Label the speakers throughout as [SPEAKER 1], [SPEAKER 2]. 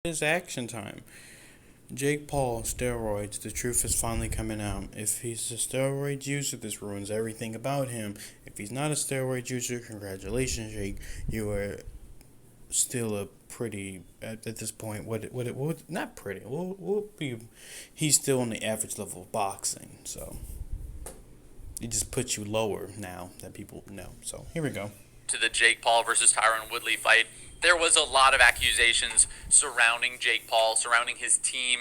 [SPEAKER 1] It's action time. Jake Paul, steroids. The truth is finally coming out. If he's a steroid user, this ruins everything about him. If he's not a steroid user, congratulations, Jake. You are still a pretty at this point. What not pretty. What be? He's still on the average level of boxing. So it just puts you lower now than people know. So here we go.
[SPEAKER 2] To the Jake Paul versus Tyron Woodley fight, there was a lot of accusations surrounding Jake Paul, surrounding his team,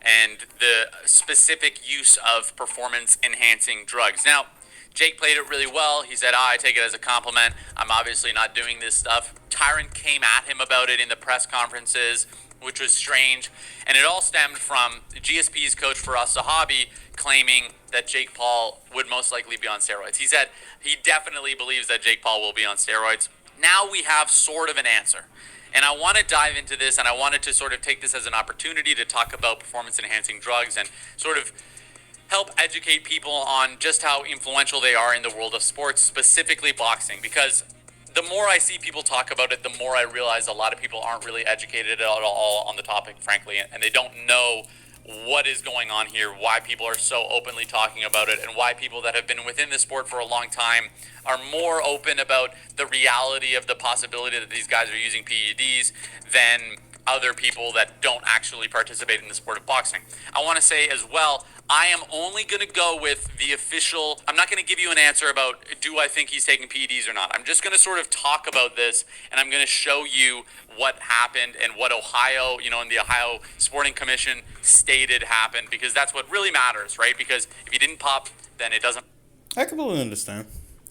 [SPEAKER 2] and the specific use of performance-enhancing drugs. Now, Jake played it really well. He said, I take it as a compliment. I'm obviously not doing this stuff. Tyron came at him about it in the press conferences, which was strange. And it all stemmed from GSP's coach Faraz Sahabi claiming that Jake Paul would most likely be on steroids. He said he definitely believes that Jake Paul will be on steroids. Now we have sort of an answer. And I want to dive into this, and I wanted to sort of take this as an opportunity to talk about performance-enhancing drugs and sort of help educate people on just how influential they are in the world of sports, specifically boxing. Because the more I see people talk about it, the more I realize a lot of people aren't really educated at all on the topic, frankly, and they don't know what is going on here, why people are so openly talking about it, and why people that have been within the sport for a long time are more open about the reality of the possibility that these guys are using PEDs than other people that don't actually participate in the sport of boxing. I want to say as well, I am only going to go with the official. I'm not going to give you an answer about do I think he's taking PEDs or not. I'm just going to sort of talk about this, and I'm going to show you what happened and what Ohio, and the Ohio Sporting Commission stated happened, because that's what really matters, right? Because if you didn't pop, then it doesn't.
[SPEAKER 1] I completely understand.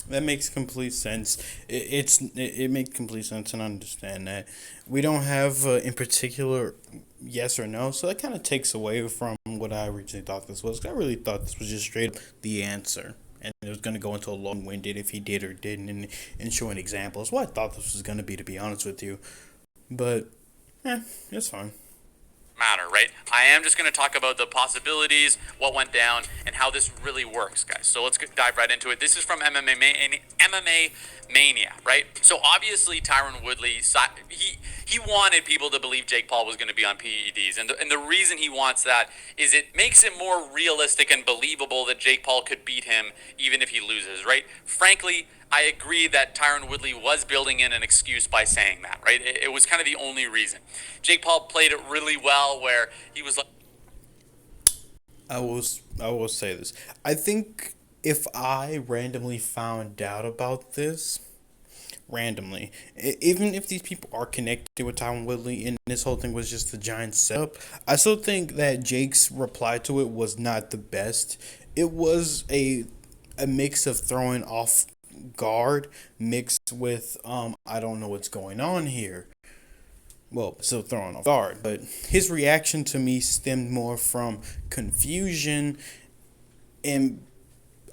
[SPEAKER 1] That makes complete sense. It makes complete sense, and I understand that we don't have in particular yes or no, so that kind of takes away from what I originally thought this was. I really thought this was just straight up the answer, and it was going to go into a long-winded if he did or didn't, and showing examples. What I thought this was going to be honest with you, but it's fine.
[SPEAKER 2] Matter, right? I am just going to talk about the possibilities, what went down, and how this really works, guys. So let's dive right into it. This is from MMA Mania, right? So obviously Tyron Woodley, he wanted people to believe Jake Paul was going to be on PEDs, and the reason he wants that is it makes it more realistic and believable that Jake Paul could beat him even if he loses, right? Frankly, I agree that Tyron Woodley was building in an excuse by saying that, right? It was kind of the only reason. Jake Paul played it really well where he was like...
[SPEAKER 1] I will say this. I think if I randomly found out about this, even if these people are connected with Tyron Woodley and this whole thing was just a giant setup, I still think that Jake's reply to it was not the best. It was a mix of throwing off guard mixed with I don't know what's going on here. Well, still throwing off guard, but his reaction to me stemmed more from confusion, and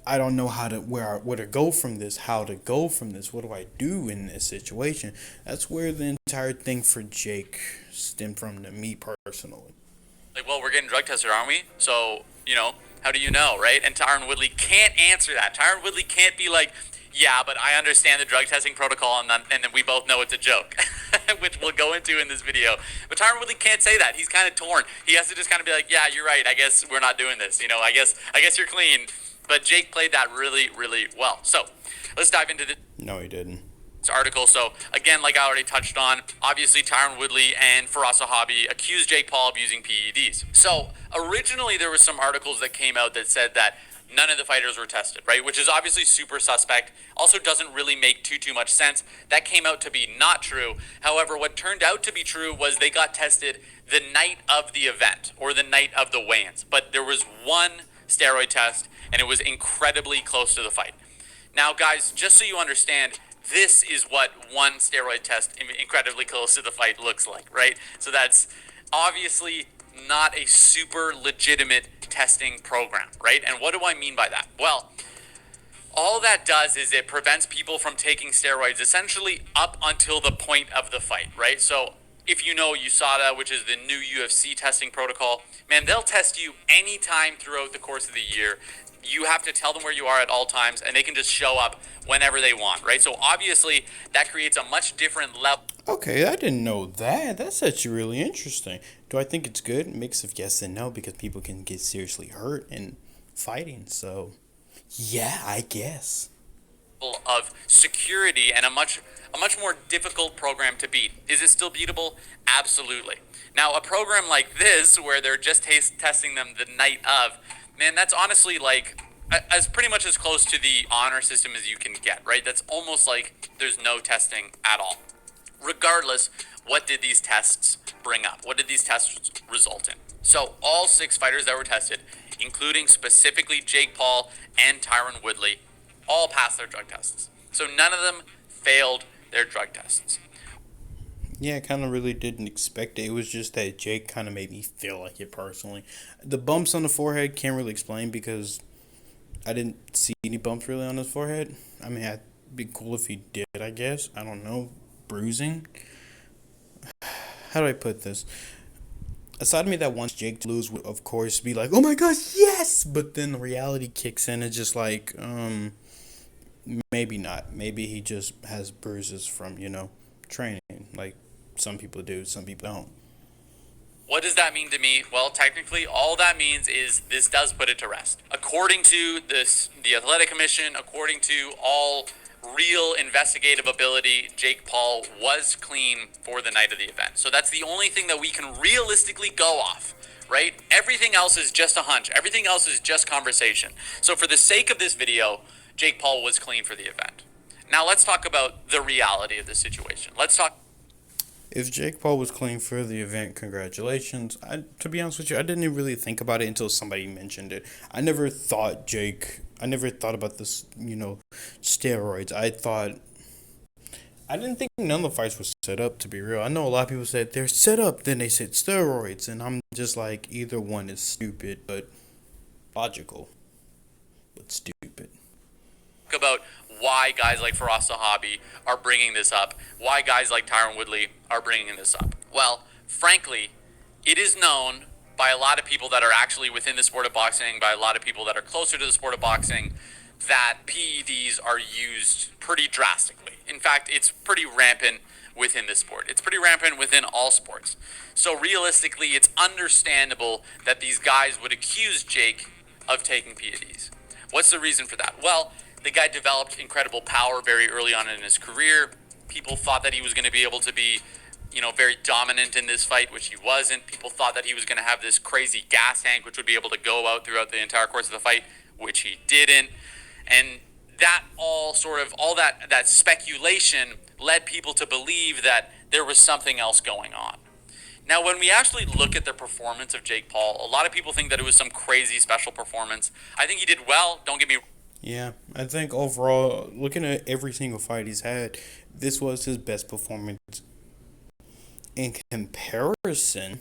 [SPEAKER 1] I don't know where to go from this, what do I do in this situation. That's where the entire thing for Jake stemmed from, to me personally.
[SPEAKER 2] Like, well, we're getting drug tested, aren't we? So, how do you know, right? And Tyron Woodley can't answer that. Tyron Woodley can't be like, yeah, but I understand the drug testing protocol, and then we both know it's a joke, which we'll go into in this video. But Tyron Woodley can't say that. He's kind of torn. He has to just kind of be like, yeah, you're right. I guess we're not doing this. I guess you're clean. But Jake played that really, really well. So let's dive into this.
[SPEAKER 1] No, he didn't.
[SPEAKER 2] Article. So again, like I already touched on, obviously Tyron Woodley and Faraz Sahabi accused Jake Paul of using PEDs. So originally there was some articles that came out that said that none of the fighters were tested, right? Which is obviously super suspect. Also doesn't really make too much sense. That came out to be not true. However, what turned out to be true was they got tested the night of the event or the night of the weigh-ins. But there was one steroid test, and it was incredibly close to the fight. Now, guys, just so you understand, this is what one steroid test incredibly close to the fight looks like, right? So that's obviously not a super legitimate testing program, right? And what do I mean by that? Well, all that does is it prevents people from taking steroids essentially up until the point of the fight, right? So if you know USADA, which is the new UFC testing protocol, man, they'll test you anytime throughout the course of the year. you have to tell them where you are at all times, and they can just show up whenever they want, right? So obviously, that creates a much different level
[SPEAKER 1] Okay, I didn't know that. That's actually really interesting. Do I think it's good? Mix of yes and no because people can get seriously hurt in fighting. So, yeah, I guess.
[SPEAKER 2] of security and a much more difficult program to beat. Is it still beatable? Absolutely. Now, a program like this, where they're just testing them the night of, man, that's honestly like as pretty much as close to the honor system as you can get, right? That's almost like there's no testing at all. Regardless, what did these tests bring up? What did these tests result in? So, all 6 fighters that were tested, including specifically Jake Paul and Tyron Woodley, all passed their drug tests. So, none of them failed their drug tests.
[SPEAKER 1] Yeah, I kind of really didn't expect it. It was just that Jake kind of made me feel like it personally. The bumps on the forehead can't really explain because I didn't see any bumps really on his forehead. I mean, it'd be cool if he did, I guess. I don't know. Bruising? How do I put this? Aside of me that wants Jake to lose would, of course, be like, oh my gosh, yes! But then reality kicks in. It's just like, maybe not. Maybe he just has bruises from, training. Like some people do, some people don't.
[SPEAKER 2] What does that mean to me? Well, technically, all that means is this does put it to rest. According to the Athletic Commission, according to all real investigative ability, Jake Paul was clean for the night of the event. So that's the only thing that we can realistically go off, right? Everything else is just a hunch. Everything else is just conversation. So for the sake of this video, Jake Paul was clean for the event. Now let's talk about the reality of the situation. Let's talk.
[SPEAKER 1] If Jake Paul was clean for the event, congratulations. To be honest with you, I didn't really think about it until somebody mentioned it. I never thought about this, steroids. I didn't think none of the fights were set up, to be real. I know a lot of people said they're set up, then they said steroids, and I'm just like, either one is stupid, but logical, but stupid.
[SPEAKER 2] About why guys like Faraz Sahabi are bringing this up, why guys like Tyron Woodley are bringing this up. Well, frankly, it is known by a lot of people that are actually within the sport of boxing, by a lot of people that are closer to the sport of boxing, that PEDs are used pretty drastically. In fact, it's pretty rampant within the sport. It's pretty rampant within all sports. So realistically, it's understandable that these guys would accuse Jake of taking PEDs. What's the reason for that? Well, the guy developed incredible power very early on in his career. People thought that he was going to be able to be, very dominant in this fight, which he wasn't. People thought that he was going to have this crazy gas tank, which would be able to go out throughout the entire course of the fight, which he didn't. And that all that speculation led people to believe that there was something else going on. Now, when we actually look at the performance of Jake Paul, a lot of people think that it was some crazy special performance. I think he did well. Don't get me.
[SPEAKER 1] Yeah, I think overall, looking at every single fight he's had, this was his best performance in comparison.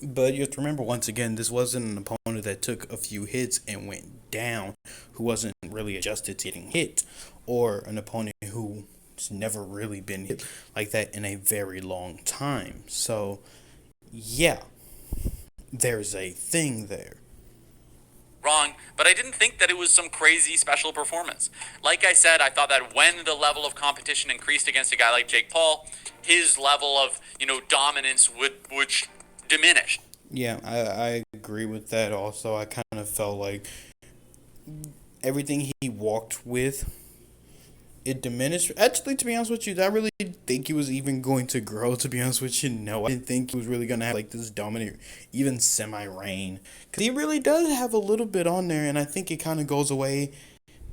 [SPEAKER 1] But you have to remember, once again, this wasn't an opponent that took a few hits and went down, who wasn't really adjusted to getting hit, or an opponent who's never really been hit like that in a very long time. So, yeah, there's a thing there.
[SPEAKER 2] Wrong, but I didn't think that it was some crazy special performance. Like I said, I thought that when the level of competition increased against a guy like Jake Paul, his level of dominance would diminish.
[SPEAKER 1] Yeah, I agree with that. Also, I kind of felt like everything he walked with, it diminished. Actually, to be honest with you, I really didn't think he was even going to grow, to be honest with you. No, I didn't think he was really going to have like this dominant, even semi-reign. Because he really does have a little bit on there, and I think it kind of goes away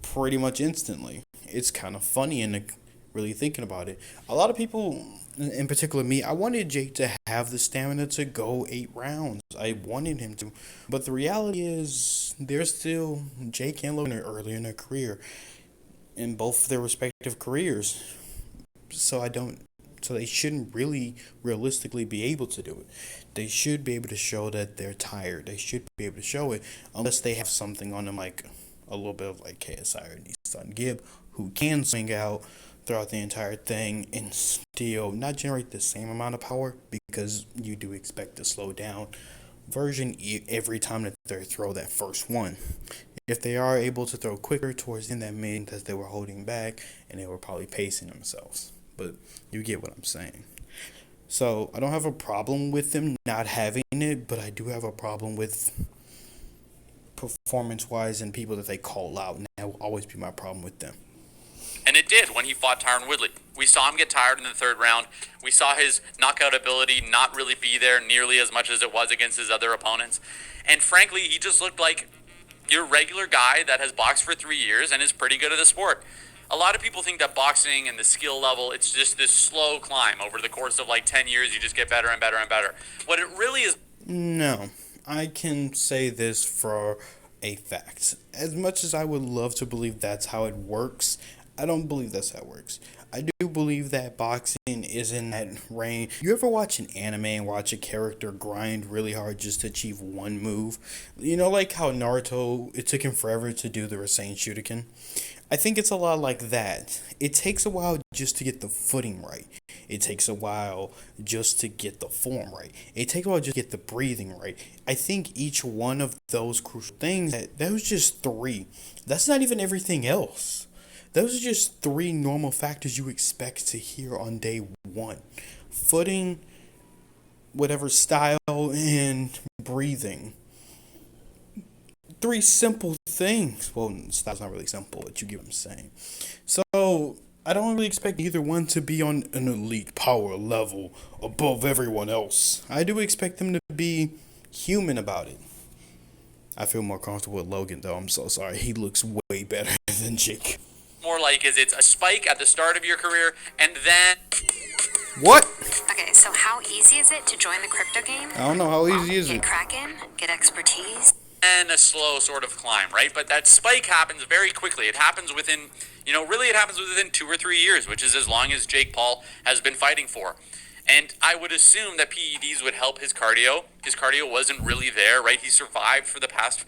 [SPEAKER 1] pretty much instantly. It's kind of funny and really thinking about it. A lot of people, in particular me, I wanted Jake to have the stamina to go 8 rounds. I wanted him to. But the reality is, there's still Jake and Logan early in their career, in both their respective careers. So they shouldn't really realistically be able to do it. They should be able to show that they're tired. They should be able to show it unless they have something on them, like a little bit of like KSI or Nissan Gibb, who can swing out throughout the entire thing and still not generate the same amount of power, because you do expect the slow down version every time that they throw that first one. If they are able to throw quicker towards the end, that means that they were holding back and they were probably pacing themselves. But you get what I'm saying. So I don't have a problem with them not having it, but I do have a problem with performance wise and people that they call out, and that will always be my problem with them.
[SPEAKER 2] And it did when he fought Tyron Woodley. We saw him get tired in the third round. We saw his knockout ability not really be there nearly as much as it was against his other opponents. And frankly, he just looked like your regular guy that has boxed for 3 years and is pretty good at the sport. A lot of people think that boxing and the skill level, it's just this slow climb over the course of like 10 years. You just get better and better and better. What it really is.
[SPEAKER 1] No, I can say this for a fact. As much as I would love to believe that's how it works, I don't believe that's how it works. I do believe that boxing is in that range. You ever watch an anime and watch a character grind really hard just to achieve one move? You know, like how Naruto, it took him forever to do the Rasen Shuriken? I think it's a lot like that. It takes a while just to get the footing right. It takes a while just to get the form right. It takes a while just to get the breathing right. I think each one of those crucial things, that was just three. That's not even everything else. Those are just three normal factors you expect to hear on day one. Footing, whatever style, and breathing. Three simple things. Well, style's not really simple, but you get what I'm saying. So, I don't really expect either one to be on an elite power level above everyone else. I do expect them to be human about it. I feel more comfortable with Logan, though. I'm so sorry. He looks way better than Jake.
[SPEAKER 2] More like is it's a spike at the start of your career and then
[SPEAKER 1] What?
[SPEAKER 3] Okay, so how easy is it to join the crypto game?
[SPEAKER 1] I don't know. How easy is
[SPEAKER 3] Get
[SPEAKER 1] it?
[SPEAKER 3] cracking, get expertise.
[SPEAKER 2] a slow sort of climb, right? But that spike happens very quickly. It happens within, really it happens within 2 or 3 years, which is as long as Jake Paul has been fighting for. And I would assume that PEDs would help his cardio. His cardio wasn't really there, right? He survived for the past,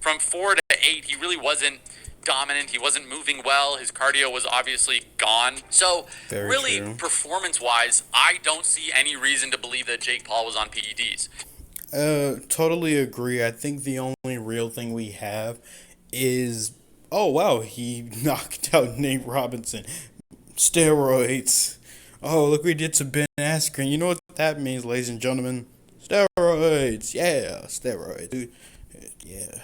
[SPEAKER 2] from 4 to 8, he really wasn't dominant. He wasn't moving well. His cardio was obviously gone. So
[SPEAKER 1] Very
[SPEAKER 2] really,
[SPEAKER 1] true.
[SPEAKER 2] performance-wise, I don't see any reason to believe that Jake Paul was on PEDs.
[SPEAKER 1] Totally agree. I think the only real thing we have is, oh wow, he knocked out Nate Robinson. Steroids. Oh, look what he did to Ben Askren. You know what that means, ladies and gentlemen? Steroids. Yeah, steroids. Dude. Yeah.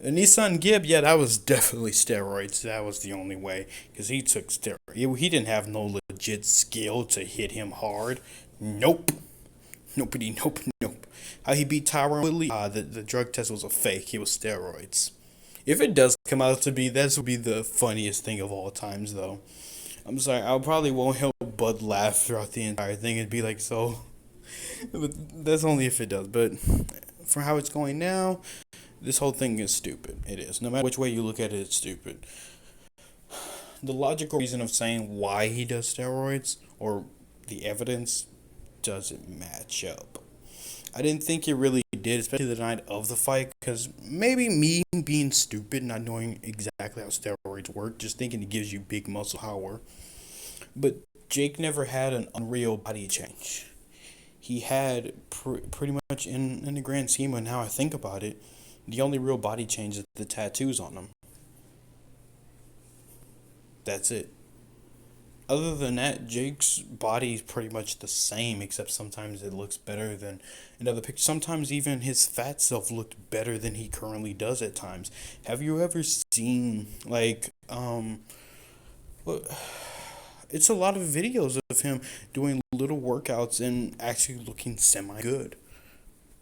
[SPEAKER 1] Nissan Gibb, yeah, that was definitely steroids. That was the only way, because he took steroids. He didn't have no legit skill to hit him hard. Nope. Nope. How he beat Tyron Woodley? The drug test was a fake. It was steroids. If it does come out to be, this will be the funniest thing of all times, though. I'm sorry, I probably won't help but laugh throughout the entire thing. It'd be like, so. But that's only if it does. But for how it's going now, this whole thing is stupid. It is. No matter which way you look at it, it's stupid. The logical reason of saying why he does steroids, or the evidence, doesn't match up. I didn't think it really did, especially the night of the fight, because maybe me being stupid, not knowing exactly how steroids work, just thinking it gives you big muscle power. But Jake never had an unreal body change. He had pretty much, in the grand scheme of now I think about it, the only real body change is the tattoos on him. That's it. Other than that, Jake's body is pretty much the same, except sometimes it looks better than in other pictures. Sometimes even his fat self looked better than he currently does at times. Have you ever seen, like, it's a lot of videos of him doing little workouts and actually looking semi-good.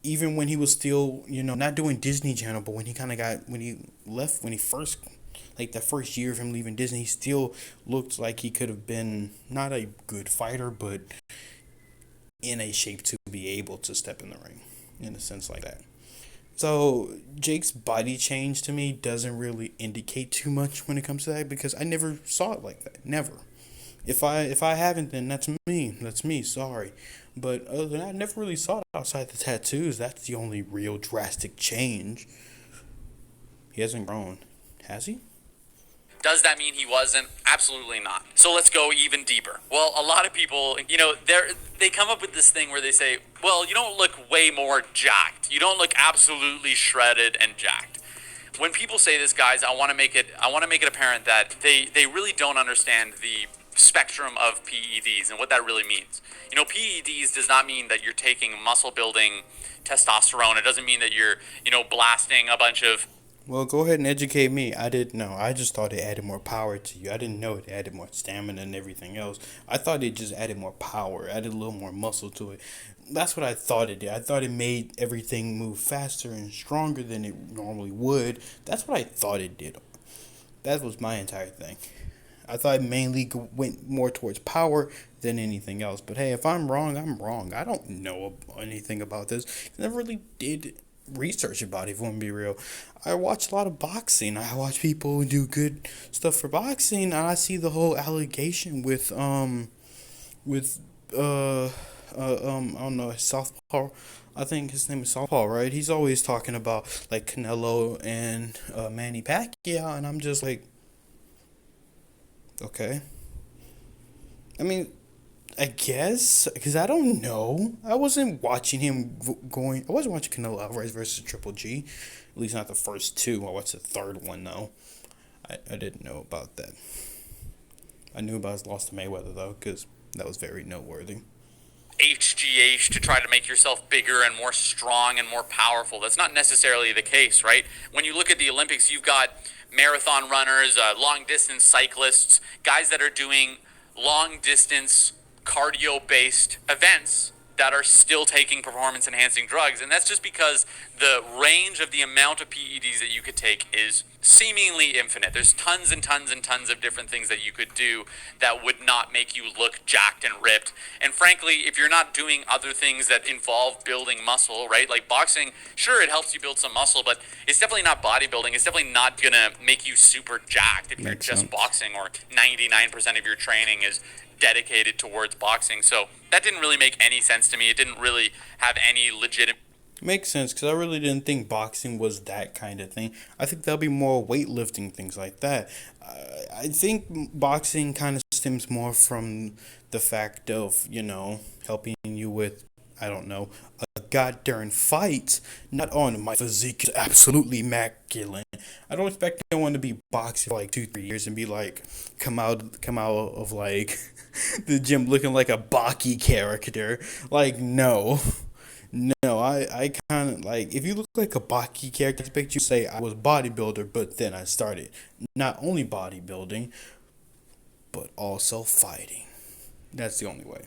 [SPEAKER 1] Even when he was still, not doing Disney Channel, but when he first, like the first year of him leaving Disney, he still looked like he could have been not a good fighter, but in a shape to be able to step in the ring, in a sense like that. So Jake's body change to me doesn't really indicate too much when it comes to that, because I never saw it like that. Never. If I haven't, then that's me, sorry. But other than that, I never really saw it outside the tattoos. That's the only real drastic change. He hasn't grown. Has he?
[SPEAKER 2] Does that mean he wasn't? Absolutely not. So let's go even deeper. Well, a lot of people, they come up with this thing where they say, well, you don't look way more jacked. You don't look absolutely shredded and jacked. When people say this, guys, I want to make it apparent that they really don't understand the spectrum of PEDs and what that really means. PEDs does not mean that you're taking muscle building testosterone. It doesn't mean that you're, blasting a bunch of.
[SPEAKER 1] Well, go ahead and educate me. I didn't know. I just thought it added more power to you. I didn't know it added more stamina and everything else. I thought it just added more power, added a little more muscle to it. That's what I thought it did. I thought it made everything move faster and stronger than it normally would. That's what I thought it did. That was my entire thing. I thought it mainly went more towards power than anything else. But hey, if I'm wrong, I'm wrong. I don't know anything about this. I never really did research about it, if I want to be real. I watch a lot of boxing. I watch people do good stuff for boxing, and I see the whole allegation with I don't know, Southpaw. I think his name is Southpaw, right? He's always talking about like Canelo and Manny Pacquiao, and I'm just like, okay. I mean, I guess, because I don't know. I wasn't watching him going. I wasn't watching Canelo Alvarez versus Triple G. At least not the first two. I watched the third one, though. I didn't know about that. I knew about his loss to Mayweather, though, because that was very noteworthy.
[SPEAKER 2] HGH to try to make yourself bigger and more strong and more powerful. That's not necessarily the case, right? When you look at the Olympics, you've got marathon runners, long distance cyclists, guys that are doing long distance cardio based events that are still taking performance enhancing drugs. And that's just because the range of the amount of PEDs that you could take is seemingly infinite. There's tons and tons and tons of different things that you could do that would not make you look jacked and ripped. And frankly, if you're not doing other things that involve building muscle, right? Like boxing, sure, it helps you build some muscle, but it's definitely not bodybuilding. It's definitely not gonna make you super jacked if you're just boxing, or 99% of your training is dedicated towards boxing. So that didn't really make any sense to me. It didn't really have any legitimate.
[SPEAKER 1] Makes sense, because I really didn't think boxing was that kind of thing. I think there'll be more weightlifting, things like that. I think boxing kind of stems more from the fact of, helping you with, I don't know, a goddamn fight, not on my physique is absolutely immaculate. I don't expect anyone to be boxing for like 2-3 years and be like, come out of like the gym looking like a Baki character. Like, no, I kind of like, if you look like a Baki character, I expect you to say I was bodybuilder, but then I started not only bodybuilding, but also fighting. That's the only way.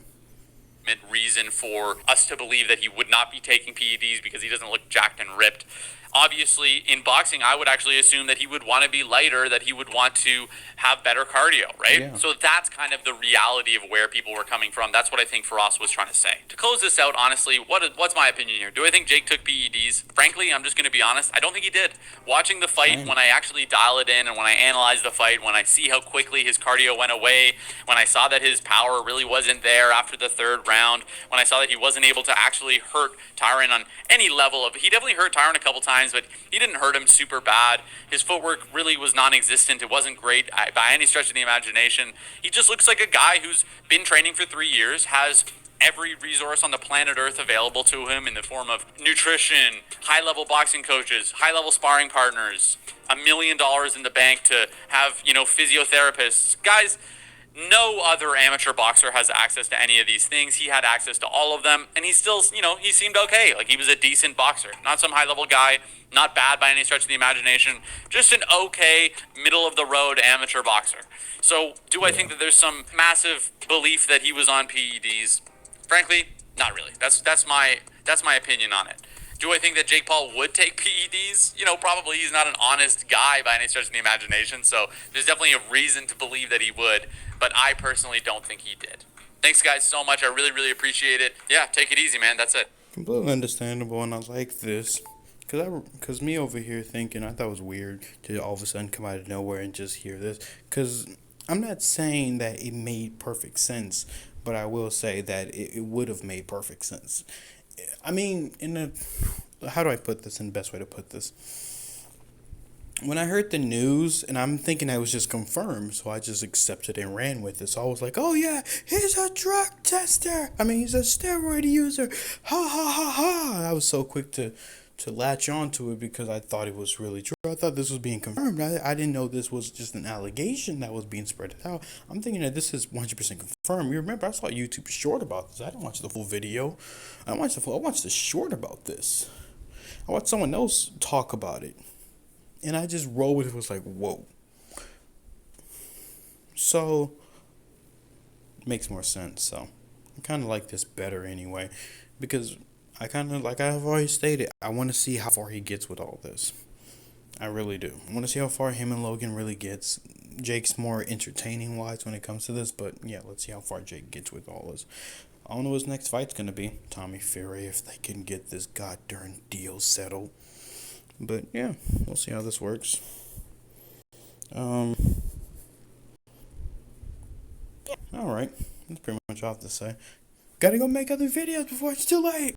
[SPEAKER 2] Reason for us to believe that he would not be taking PEDs because he doesn't look jacked and ripped. Obviously, in boxing, I would actually assume that he would want to be lighter, that he would want to have better cardio, right?
[SPEAKER 1] Yeah.
[SPEAKER 2] So that's kind of the reality of where people were coming from. That's what I think Faraz was trying to say. To close this out, honestly, what's my opinion here? Do I think Jake took PEDs? Frankly, I'm just going to be honest. I don't think he did. Watching the fight, when I actually dial it in and when I analyze the fight, when I see how quickly his cardio went away, when I saw that his power really wasn't there after the third round, when I saw that he wasn't able to actually hurt Tyron on any level of. He definitely hurt Tyron a couple times, but he didn't hurt him super bad. His footwork really was non-existent. It wasn't great by any stretch of the imagination. He just looks like a guy who's been training for 3 years, has every resource on the planet Earth available to him in the form of nutrition, high-level boxing coaches, high-level sparring partners, $1 million in the bank to have, physiotherapists. Guys, no other amateur boxer has access to any of these things. He had access to all of them, and he still, he seemed okay. Like, he was a decent boxer. Not some high-level guy, not bad by any stretch of the imagination, just an okay, middle-of-the-road amateur boxer. So, do I think that there's some massive belief that he was on PEDs? Frankly, not really. That's my opinion on it. Do I think that Jake Paul would take PEDs? Probably. He's not an honest guy by any stretch of the imagination, so there's definitely a reason to believe that he would, but I personally don't think he did. Thanks, guys, so much. I really, really appreciate it. Yeah, take it easy, man. That's it.
[SPEAKER 1] Completely understandable, and I like this. Cause me over here thinking, I thought it was weird to all of a sudden come out of nowhere and just hear this. Cause I'm not saying that it made perfect sense, but I will say that it would have made perfect sense. I mean, how do I put this in the best way to put this? When I heard the news, and I'm thinking that was just confirmed, so I just accepted and ran with it. So I was like, oh yeah, he's a drug tester. I mean, he's a steroid user. Ha ha ha ha. I was so quick to to latch on to it because I thought it was really true. I thought this was being confirmed. I didn't know this was just an allegation that was being spread out. I'm thinking that this is 100% confirmed. You remember, I saw a YouTube short about this. I didn't watch the full video. I watched the short about this. I watched someone else talk about it. And I just rolled with it. Was like, whoa. So, makes more sense. So, I kind of like this better anyway. Because I kind of, like I've already stated, I want to see how far he gets with all this. I really do. I want to see how far him and Logan really gets. Jake's more entertaining wise when it comes to this, but yeah, let's see how far Jake gets with all this. I don't know what his next fight's gonna be. Tommy Fury, if they can get this goddamn deal settled. But yeah, we'll see how this works. Alright. That's pretty much all I have to say. Gotta go make other videos before it's too late.